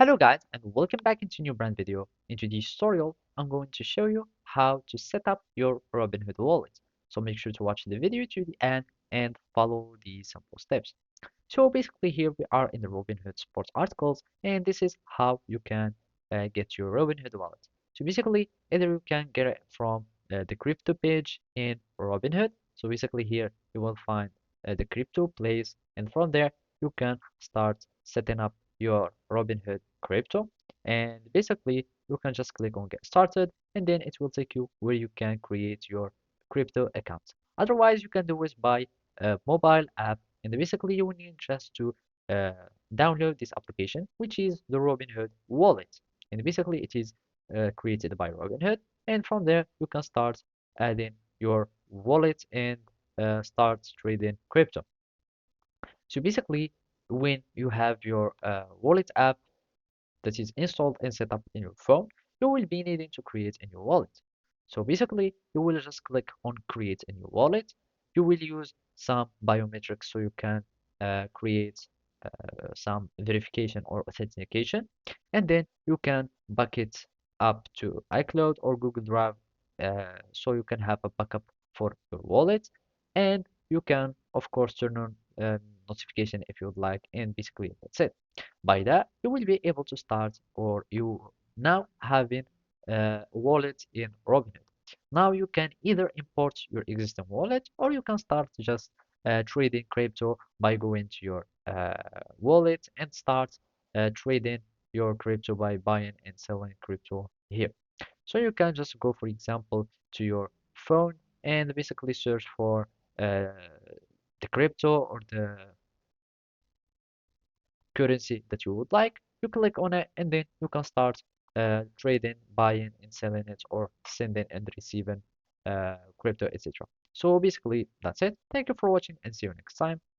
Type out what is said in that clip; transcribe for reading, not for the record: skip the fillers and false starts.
Hello guys and welcome back into a new brand video. In today's tutorial, I'm going to show you how to set up your Robinhood wallet. So make sure to watch the video to the end and follow these simple steps. So basically here we are in the Robinhood sports articles and this is how you can get your Robinhood wallet. So basically either you can get it from the crypto page in Robinhood. So basically here you will find the crypto place and from there you can start setting up your Robinhood crypto and basically you can just click on get started and then it will take you where you can create your crypto account. Otherwise you can do it by a mobile app and basically you will need just to uh, download this application which is the Robinhood wallet and basically it is created by Robinhood and from there you can start adding your wallet and start trading crypto. So basically when you have your wallet app that is installed and set up in your phone, you will be needing to create a new wallet. So basically, you will just click on create a new wallet. You will use some biometrics so you can create some verification or authentication, and then you can back it up to iCloud or Google Drive so you can have a backup for your wallet, and you can of course turn on notification if you would like, and basically that's it. By that, you will be able to start or you now having a wallet in Robinhood. Now you can either import your existing wallet or you can start just trading crypto by going to your wallet and start trading your crypto by buying and selling crypto here. So you can just go, for example, to your phone and basically search for uh, the crypto or the currency that you would like. You click on it and then you can start trading, buying and selling it or sending and receiving crypto, etc. So basically that's it. Thank you for watching and see you next time.